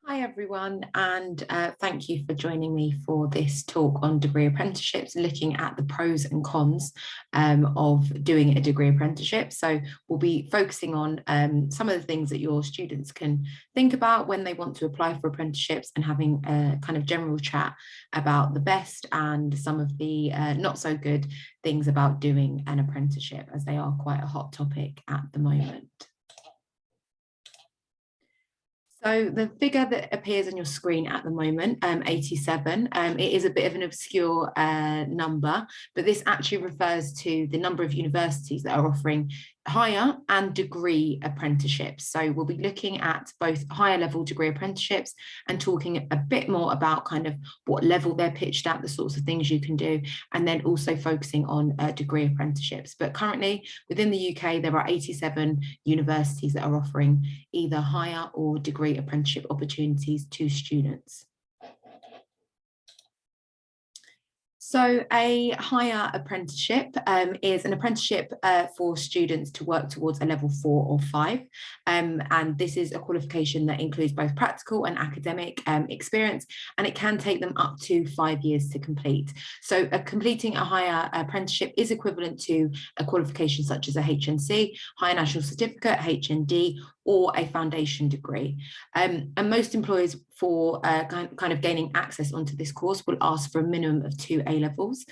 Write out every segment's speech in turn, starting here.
Hi everyone, and thank you for joining me for this talk on degree apprenticeships, looking at the pros and cons of doing a degree apprenticeship. So we'll be focusing on some of the things that your students can think about when they want to apply for apprenticeships, and having a kind of general chat about the best and some of the not so good things about doing an apprenticeship, as they are quite a hot topic at the moment. So the figure that appears on your screen at the moment, 87, it is a bit of an obscure number, but this actually refers to the number of universities that are offering higher and degree apprenticeships. So we'll be looking at both higher level degree apprenticeships and talking a bit more about kind of what level they're pitched at, the sorts of things you can do, and then also focusing on degree apprenticeships. But currently within the UK, there are 87 universities that are offering either higher or degree apprenticeship opportunities to students. So a higher apprenticeship is an apprenticeship for students to work towards a level 4 or 5. And this is a qualification that includes both practical and academic experience, and it can take them up to 5 years to complete. So completing a higher apprenticeship is equivalent to a qualification such as a HNC, Higher National Certificate, HND, or a foundation degree. And most employers, for kind of gaining access onto this course, will ask for a minimum of 2 A-levels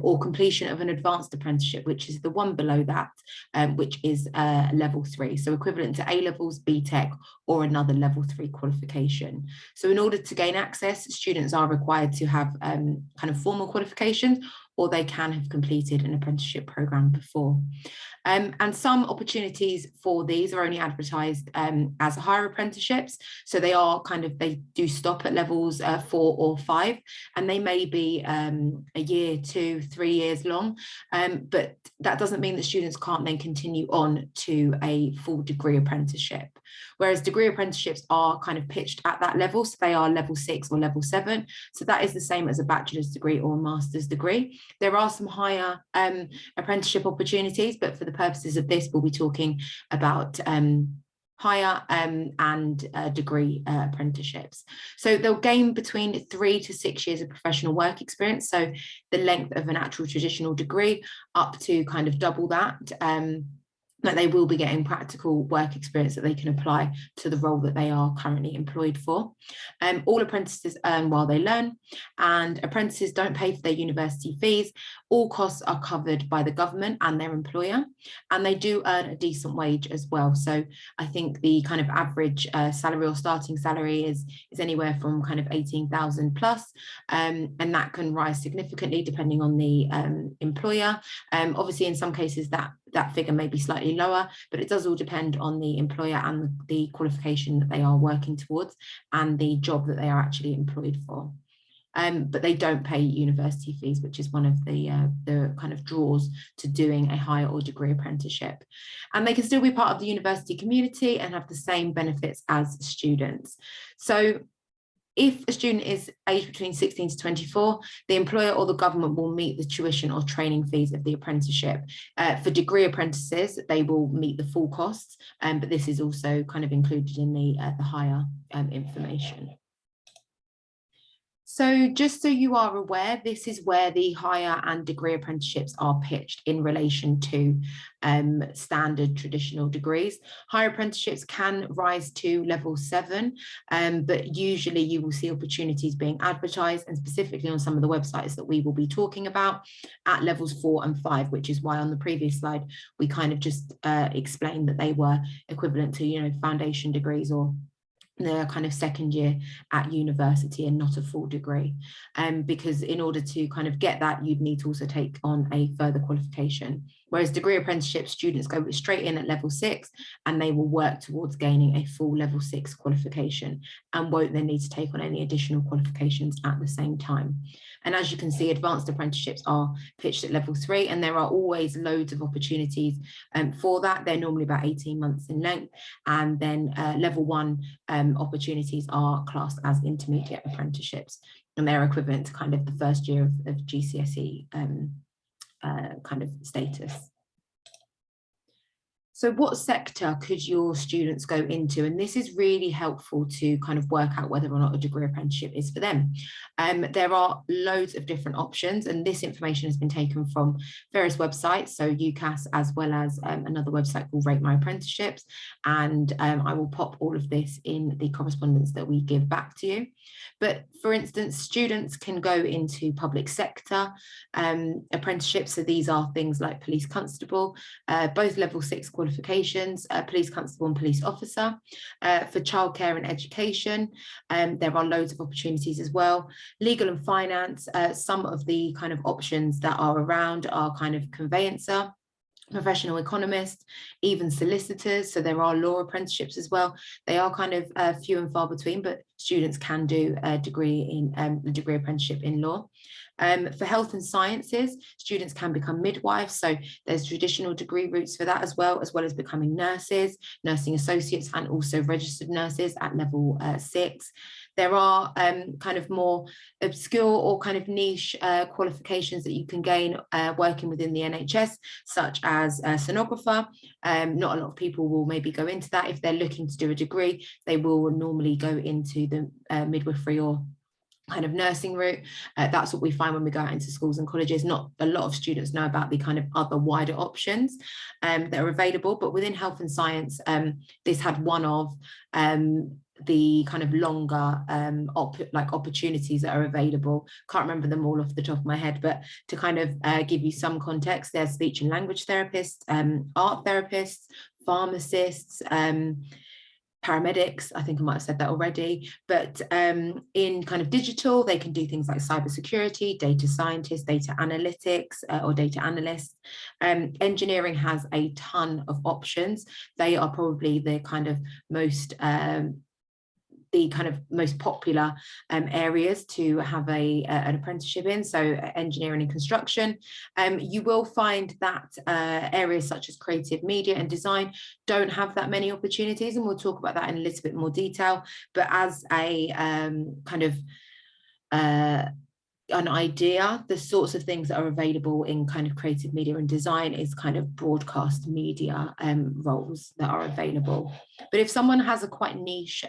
or completion of an advanced apprenticeship, which is the one below that, which is level 3. So equivalent to A-levels, BTEC, or another level 3 qualification. So in order to gain access, students are required to have kind of formal qualifications, or they can have completed an apprenticeship program before. And some opportunities for these are only advertised as higher apprenticeships. So they do stop at levels 4 or 5, and they may be a year, 2, 3 years long. But that doesn't mean that students can't then continue on to a full degree apprenticeship. Whereas degree apprenticeships are kind of pitched at that level, so they are level 6 or level 7. So that is the same as a bachelor's degree or a master's degree. There are some higher apprenticeship opportunities, but for the purposes of this, we'll be talking about higher and degree apprenticeships. So they'll gain between 3 to 6 years of professional work experience, so the length of an actual traditional degree, up to kind of double that. But they will be getting practical work experience that they can apply to the role that they are currently employed for. All apprentices earn while they learn, and apprentices don't pay for their university fees. All costs are covered by the government and their employer, and they do earn a decent wage as well. So I think the kind of average salary or starting salary is anywhere from kind of 18,000 plus, and that can rise significantly depending on the employer. Obviously, in some cases that figure may be slightly lower, but it does all depend on the employer and the qualification that they are working towards and the job that they are actually employed for. But they don't pay university fees, which is one of the kind of draws to doing a higher or degree apprenticeship. And they can still be part of the university community and have the same benefits as students. So if a student is aged between 16 to 24, the employer or the government will meet the tuition or training fees of the apprenticeship. For degree apprentices, they will meet the full costs, but this is also kind of included in the higher information. So just so you are aware, this is where the higher and degree apprenticeships are pitched in relation to standard traditional degrees. Higher apprenticeships can rise to level 7, but usually you will see opportunities being advertised, and specifically on some of the websites that we will be talking about, at levels 4 and 5, which is why on the previous slide we kind of just explained that they were equivalent to, you know, foundation degrees or the kind of second year at university and not a full degree, because in order to kind of get that, you'd need to also take on a further qualification. Whereas degree apprenticeship students go straight in at level 6, and they will work towards gaining a full level 6 qualification and won't then need to take on any additional qualifications at the same time. And as you can see, advanced apprenticeships are pitched at level 3, and there are always loads of opportunities for that. They're normally about 18 months in length, and then level 1 opportunities are classed as intermediate apprenticeships, and they're equivalent to kind of the first year of GCSE kind of status. So what sector could your students go into? And this is really helpful to kind of work out whether or not a degree apprenticeship is for them. There are loads of different options, and this information has been taken from various websites, so UCAS, as well as another website called Rate My Apprenticeships. And I will pop all of this in the correspondence that we give back to you. But for instance, students can go into public sector apprenticeships. So these are things like police constable, both level 6 qualifications, police constable and police officer. For childcare and education, there are loads of opportunities as well. Legal and finance, some of the kind of options that are around are kind of conveyancer, professional economists, even solicitors. So there are law apprenticeships as well. They are kind of few and far between, but students can do a degree in the degree apprenticeship in law. For health and sciences, students can become midwives. So there's traditional degree routes for that as well as becoming nurses, nursing associates, and also registered nurses at level 6. There are kind of more obscure or kind of niche qualifications that you can gain working within the NHS, such as a sonographer. Not a lot of people will maybe go into that. If they're looking to do a degree, they will normally go into the midwifery or kind of nursing route. That's what we find when we go out into schools and colleges. Not a lot of students know about the kind of other wider options that are available, but within health and science, this had one of the kind of longer opportunities that are available. Can't remember them all off the top of my head, but to kind of give you some context, there's speech and language therapists, art therapists, pharmacists, paramedics. I think I might have said that already, but in kind of digital, they can do things like cybersecurity, data scientists, data analytics, or data analysts. Engineering has a ton of options. They are probably the kind of most popular areas to have an apprenticeship in, so engineering and construction. You will find that areas such as creative media and design don't have that many opportunities, and we'll talk about that in a little bit more detail. But as a kind of an idea, the sorts of things that are available in kind of creative media and design is kind of broadcast media roles that are available. But if someone has a quite niche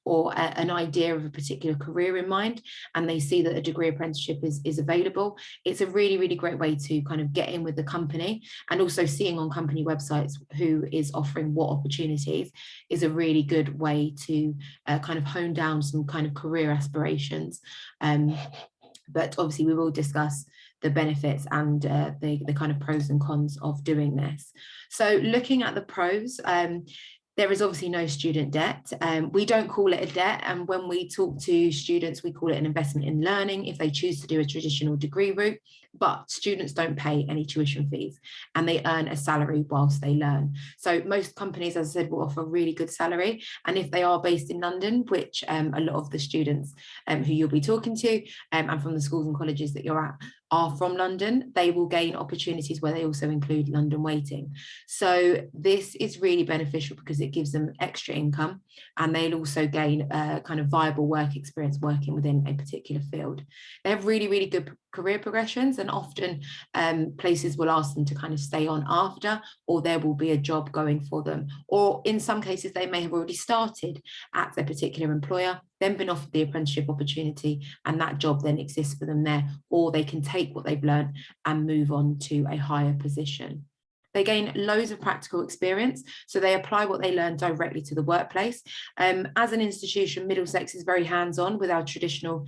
or an idea of a particular career in mind, and they see that a degree apprenticeship is available, it's a really, really great way to kind of get in with the company, and also seeing on company websites who is offering what opportunities is a really good way to kind of hone down some kind of career aspirations. But obviously we will discuss the benefits and the kind of pros and cons of doing this. So looking at the pros, there is obviously no student debt. We don't call it a debt, and when we talk to students, we call it an investment in learning if they choose to do a traditional degree route. But students don't pay any tuition fees, and they earn a salary whilst they learn. So most companies, as I said, will offer a really good salary, and if they are based in London, which a lot of the students who you'll be talking to and from the schools and colleges that you're at are from London, they will gain opportunities where they also include London waiting. So this is really beneficial because it gives them extra income, and they'll also gain a kind of viable work experience working within a particular field. They have really, really good career progressions, and often places will ask them to kind of stay on after, or there will be a job going for them. Or in some cases, they may have already started at their particular employer, then been offered the apprenticeship opportunity, and that job then exists for them there, or they can take what they've learned and move on to a higher position. They gain loads of practical experience, so they apply what they learn directly to the workplace. As an institution, Middlesex is very hands-on with our traditional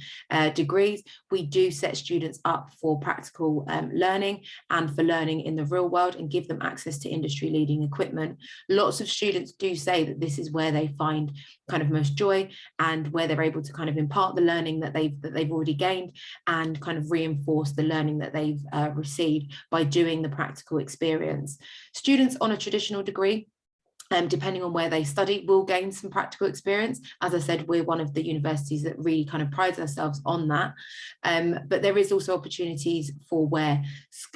degrees. We do set students up for practical learning and for learning in the real world, and give them access to industry-leading equipment. Lots of students do say that this is where they find kind of most joy, and where they're able to kind of impart the learning that they've already gained, and kind of reinforce the learning that they've received by doing the practical experience. Students on a traditional degree, depending on where they study, will gain some practical experience. As I said, we're one of the universities that really kind of prides ourselves on that. But there is also opportunities for where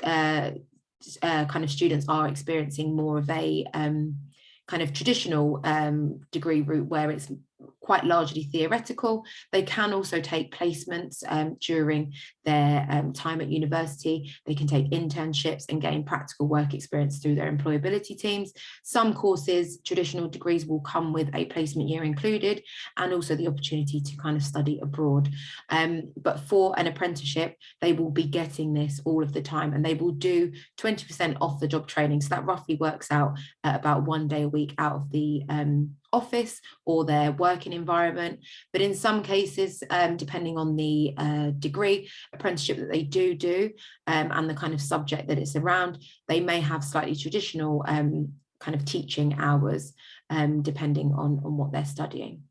kind of students are experiencing more of a kind of traditional degree route, where it's quite largely theoretical. They can also take placements during their time at university. They can take internships and gain practical work experience through their employability teams. Some courses, traditional degrees, will come with a placement year included, and also the opportunity to kind of study abroad. But for an apprenticeship, they will be getting this all of the time, and they will do 20% off the job training. So that roughly works out at about 1 day a week out of the office or their working environment. But in some cases, depending on the degree apprenticeship that they do and the kind of subject that it's around, they may have slightly traditional kind of teaching hours depending on what they're studying.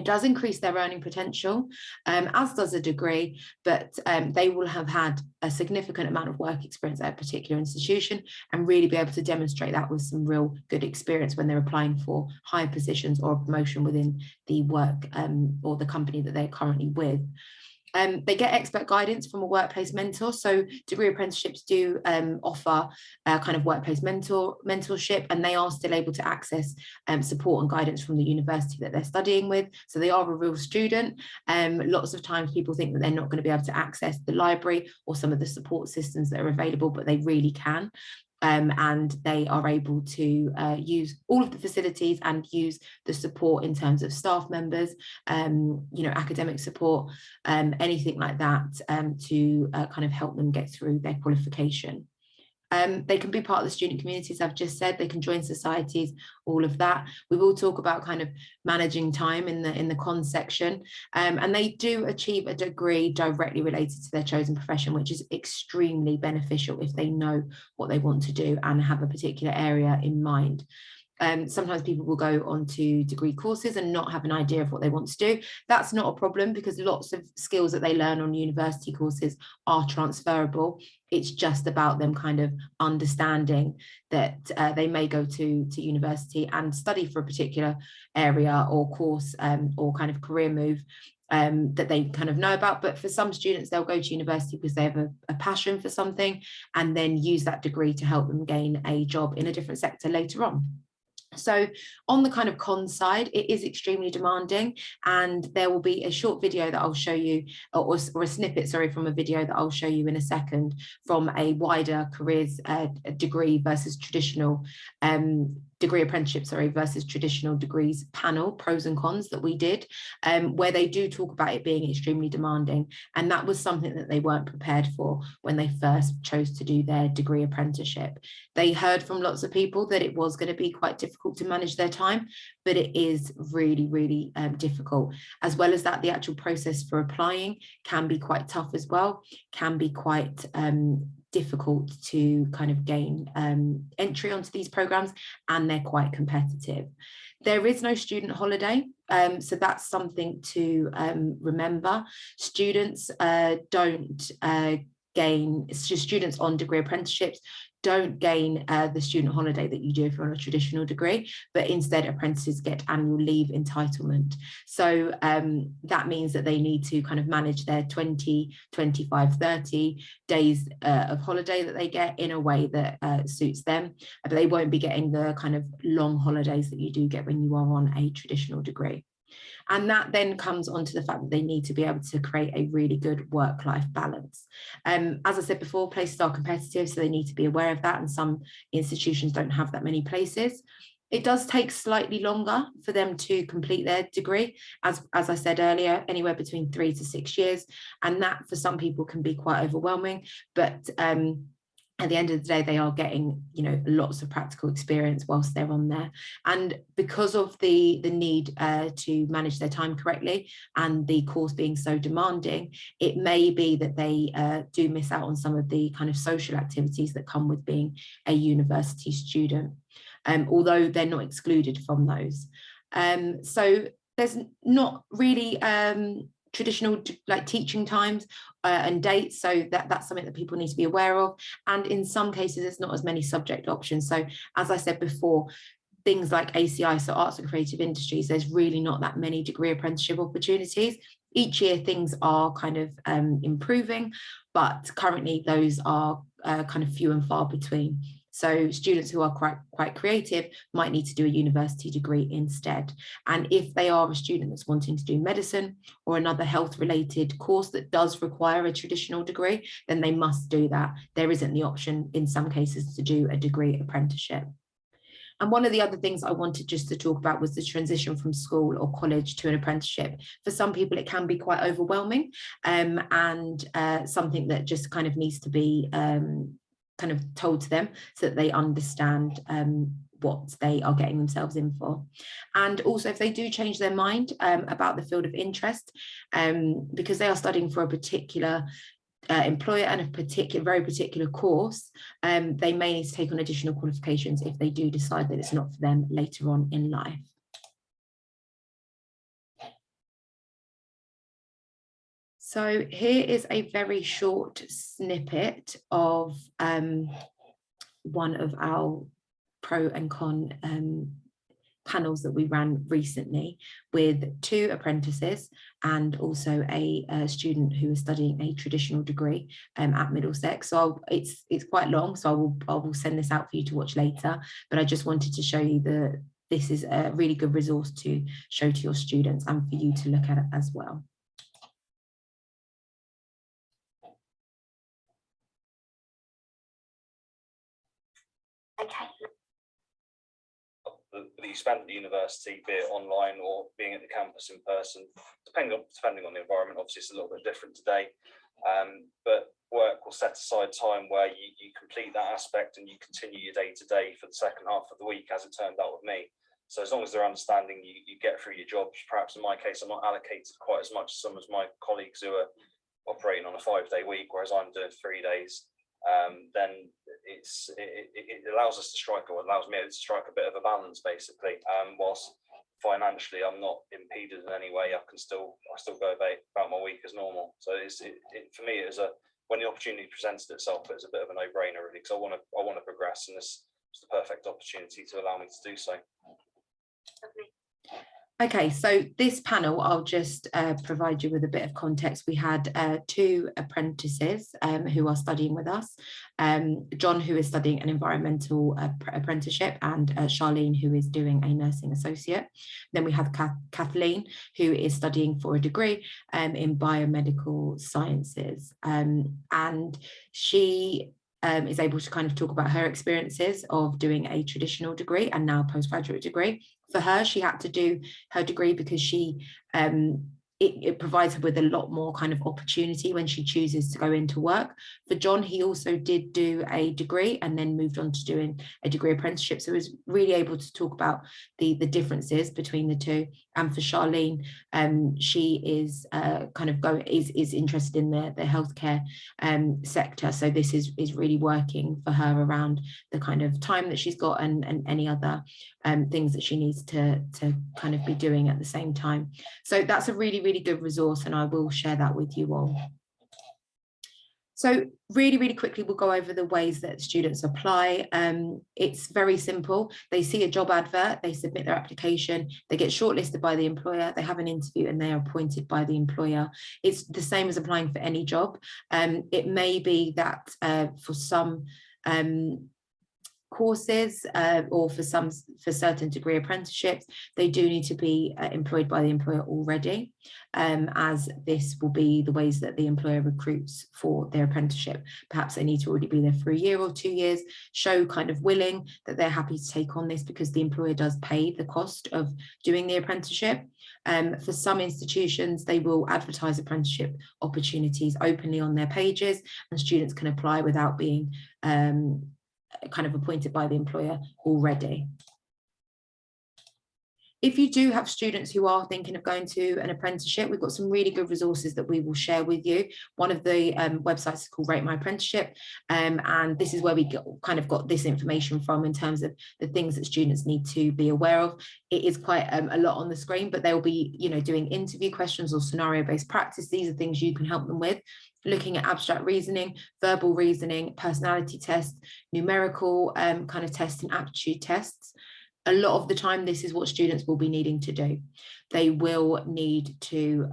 It does increase their earning potential, as does a degree, but they will have had a significant amount of work experience at a particular institution and really be able to demonstrate that with some real good experience when they're applying for higher positions or promotion within the work or the company that they're currently with. They get expert guidance from a workplace mentor. So degree apprenticeships do offer a kind of workplace mentorship, and they are still able to access support and guidance from the university that they're studying with. So they are a real student. Lots of times people think that they're not going to be able to access the library or some of the support systems that are available, but they really can. And they are able to use all of the facilities and use the support in terms of staff members, academic support, anything like that, to kind of help them get through their qualification. They can be part of the student communities, I've just said. They can join societies, all of that. We will talk about kind of managing time in the cons section. And they do achieve a degree directly related to their chosen profession, which is extremely beneficial if they know what they want to do and have a particular area in mind. Sometimes people will go on to degree courses and not have an idea of what they want to do. That's not a problem, because lots of skills that they learn on university courses are transferable. It's just about them kind of understanding that they may go to university and study for a particular area or course or kind of career move that they kind of know about. But for some students, they'll go to university because they have a passion for something and then use that degree to help them gain a job in a different sector later on. So on the kind of con side, it is extremely demanding, and there will be a short video that I'll show you, or a snippet, sorry, from a video that I'll show you in a second from a wider careers degree versus traditional degree apprenticeship, versus traditional degrees panel, pros and cons, that we did, where they do talk about it being extremely demanding. And that was something that they weren't prepared for when they first chose to do their degree apprenticeship. They heard from lots of people that it was going to be quite difficult to manage their time, but it is really, really difficult. As well as that, the actual process for applying can be quite tough as well, can be quite difficult to kind of gain entry onto these programs, and they're quite competitive. There is no student holiday, so that's something to remember. Students don't gain, it's just students on degree apprenticeships don't gain the student holiday that you do if you're on a traditional degree, but instead apprentices get annual leave entitlement. So that means that they need to kind of manage their 20, 25, 30 days of holiday that they get in a way that suits them, but they won't be getting the kind of long holidays that you do get when you are on a traditional degree. And that then comes onto the fact that they need to be able to create a really good work-life balance. As I said before, places are competitive, so they need to be aware of that, and some institutions don't have that many places. It does take slightly longer for them to complete their degree, as I said earlier, anywhere between 3 to 6 years, and that for some people can be quite overwhelming, but at the end of the day, they are getting, lots of practical experience whilst they're on there. And because of the need to manage their time correctly and the course being so demanding, it may be that they do miss out on some of the kind of social activities that come with being a university student, although they're not excluded from those. So there's not really traditional like teaching times and dates, so that's something that people need to be aware of. And in some cases, there's not as many subject options. So as I said before, things like ACI, so arts and creative industries, there's really not that many degree apprenticeship opportunities. Each year things are kind of improving, but currently those are kind of few and far between. So students who are quite creative might need to do a university degree instead. And if they are a student that's wanting to do medicine or another health related course that does require a traditional degree, then they must do that. There isn't the option in some cases to do a degree apprenticeship. And one of the other things I wanted just to talk about was the transition from school or college to an apprenticeship. For some people, it can be quite overwhelming, and something that just kind of needs to be kind of told to them so that they understand what they are getting themselves in for. And also, if they do change their mind about the field of interest, because they are studying for a particular employer and a very particular course, they may need to take on additional qualifications if they do decide that it's not for them later on in life. So here is a very short snippet of one of our pro and con panels that we ran recently with 2 apprentices and also a student who is studying a traditional degree at Middlesex. So it's quite long, so I will send this out for you to watch later, but I just wanted to show you this is a really good resource to show to your students and for you to look at it as well. Okay. That you spend at the university, be it online or being at the campus in person, depending on the environment. Obviously, it's a little bit different today, but work will set aside time where you complete that aspect and you continue your day-to-day for the second half of the week, as it turned out with me. So as long as they're understanding, you get through your jobs. Perhaps in my case, I'm not allocated quite as much as some of my colleagues who are operating on a 5-day week, whereas I'm doing 3 days. Then it allows us to strike, or allows me to strike a bit of a balance, basically. Whilst financially I'm not impeded in any way, I still go about my week as normal. So for me, when the opportunity presents itself, it's a bit of a no-brainer, really, because I want to progress, and this is the perfect opportunity to allow me to do so. Okay, so this panel, I'll just provide you with a bit of context. We had 2 apprentices who are studying with us. John, who is studying an environmental apprenticeship, and Charlene, who is doing a nursing associate. Then we have Kathleen, who is studying for a degree in biomedical sciences. And she is able to kind of talk about her experiences of doing a traditional degree and now postgraduate degree. For her, she had to do her degree because it provides her with a lot more kind of opportunity when she chooses to go into work. For John, he also did do a degree and then moved on to doing a degree apprenticeship. So he was really able to talk about the differences between the two. And for Charlene, she is is interested in the healthcare sector. So this is really working for her around the kind of time that she's got and any other things that she needs to kind of be doing at the same time. So that's a really, really good resource, and I will share that with you all. So really, really quickly, we'll go over the ways that students apply. It's very simple. They see a job advert, they submit their application, they get shortlisted by the employer, they have an interview, and they are appointed by the employer. It's the same as applying for any job. It may be that for some courses or for certain degree apprenticeships, they do need to be employed by the employer already, as this will be the ways that the employer recruits for their apprenticeship. Perhaps they need to already be there for a year or 2 years, show kind of willing that they're happy to take on this because the employer does pay the cost of doing the apprenticeship. For some institutions, they will advertise apprenticeship opportunities openly on their pages, and students can apply without being kind of appointed by the employer already. If you do have students who are thinking of going to an apprenticeship, we've got some really good resources that we will share with you. One of the websites is called Rate My Apprenticeship, and this is where we got this information from in terms of the things that students need to be aware of. It is quite a lot on the screen, but they'll be doing interview questions or scenario-based practice. These are things you can help them with. Looking at abstract reasoning, verbal reasoning, personality tests, numerical kind of tests and aptitude tests. A lot of the time, this is what students will be needing to do. They will need to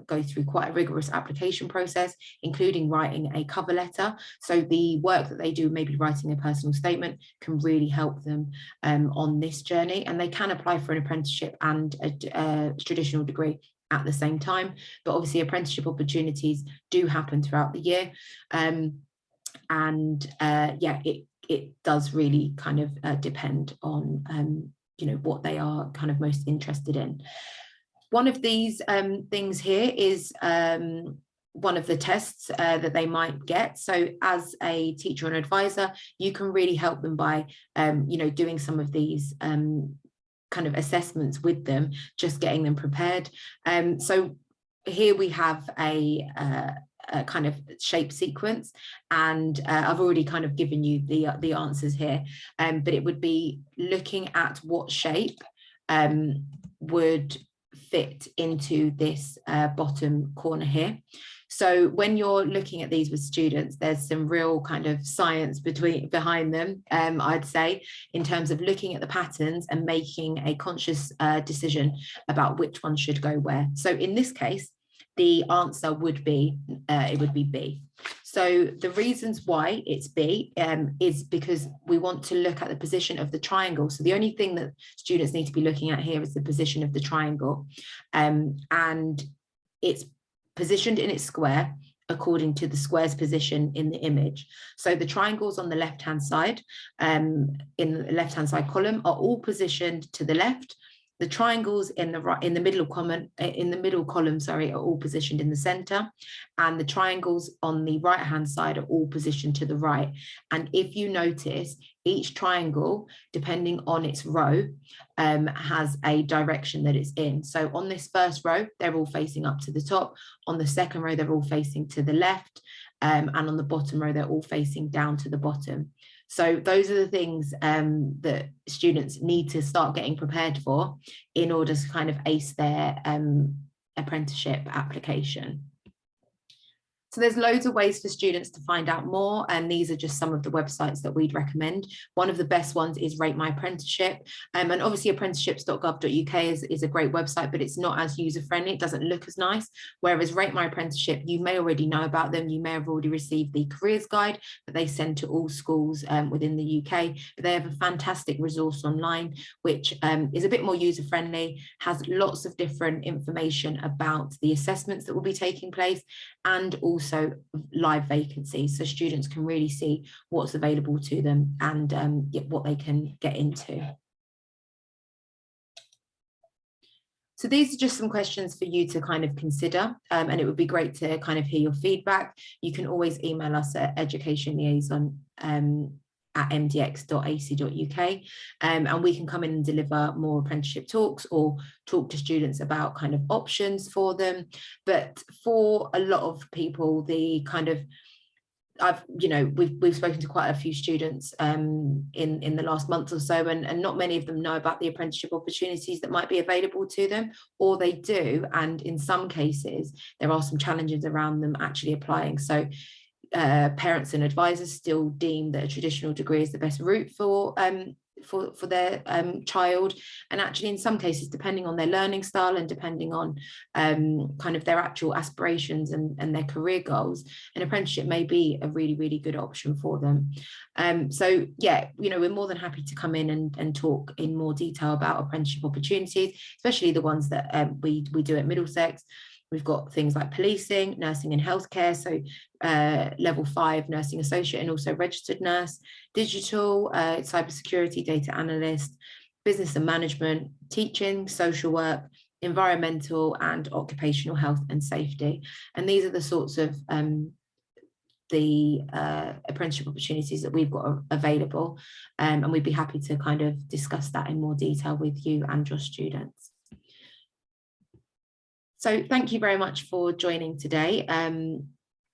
go through quite a rigorous application process, including writing a cover letter. So the work that they do, maybe writing a personal statement, can really help them on this journey. And they can apply for an apprenticeship and a traditional degree at the same time. But obviously, apprenticeship opportunities do happen throughout the year. Yeah, it does really kind of depend on what they are kind of most interested in. One of these things here is one of the tests that they might get. So as a teacher and advisor, you can really help them by doing some of these kind of assessments with them, just getting them prepared. So here we have a kind of shape sequence, and I've already kind of given you the answers here, but it would be looking at what shape would fit into this bottom corner here. So when you're looking at these with students, there's some real kind of science behind them, I'd say, in terms of looking at the patterns and making a conscious decision about which one should go where. So in this case, the answer would be, it would be B. So the reasons why it's B is because we want to look at the position of the triangle. So the only thing that students need to be looking at here is the position of the triangle. And it's positioned in its square according to the square's position in the image. So the triangles on the left-hand side, in the left-hand side column, are all positioned to the left. The triangles in the middle column, are all positioned in the center, and the triangles on the right-hand side are all positioned to the right. And if you notice, each triangle, depending on its row, has a direction that it's in. So on this first row, they're all facing up to the top. On the second row, they're all facing to the left, and on the bottom row, they're all facing down to the bottom. So those are the things that students need to start getting prepared for in order to kind of ace their apprenticeship application. So there's loads of ways for students to find out more, and these are just some of the websites that we'd recommend. One of the best ones is Rate My Apprenticeship, and obviously apprenticeships.gov.uk is a great website, but it's not as user-friendly. It doesn't look as nice, whereas Rate My Apprenticeship, you may already know about them. You may have already received the careers guide that they send to all schools within the UK, but they have a fantastic resource online, which is a bit more user-friendly, has lots of different information about the assessments that will be taking place, and also live vacancies, so students can really see what's available to them and what they can get into. So these are just some questions for you to kind of consider, and it would be great to kind of hear your feedback. You can always email us at educationliaison@mdx.ac.uk, and we can come in and deliver more apprenticeship talks or talk to students about kind of options for them. But for a lot of people, the kind of we've spoken to quite a few students in the last month or so, and not many of them know about the apprenticeship opportunities that might be available to them, or they do, and in some cases there are some challenges around them actually applying. So parents and advisors still deem that a traditional degree is the best route for their child, and actually in some cases, depending on their learning style and depending on kind of their actual aspirations and their career goals, an apprenticeship may be a really, really good option for them. So yeah, we're more than happy to come in and talk in more detail about apprenticeship opportunities, especially the ones that we do at Middlesex. We've got things like policing, nursing and healthcare, so level 5 nursing associate and also registered nurse, digital, cybersecurity, data analyst, business and management, teaching, social work, environmental and occupational health and safety. And these are the sorts of the apprenticeship opportunities that we've got available, and we'd be happy to kind of discuss that in more detail with you and your students. So thank you very much for joining today.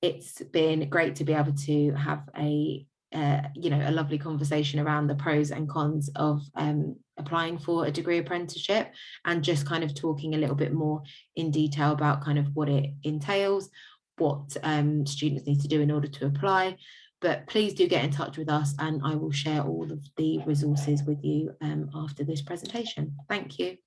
It's been great to be able to have a lovely conversation around the pros and cons of applying for a degree apprenticeship, and just kind of talking a little bit more in detail about kind of what it entails, what students need to do in order to apply, But please do get in touch with us, and I will share all of the resources with you after this presentation. Thank you.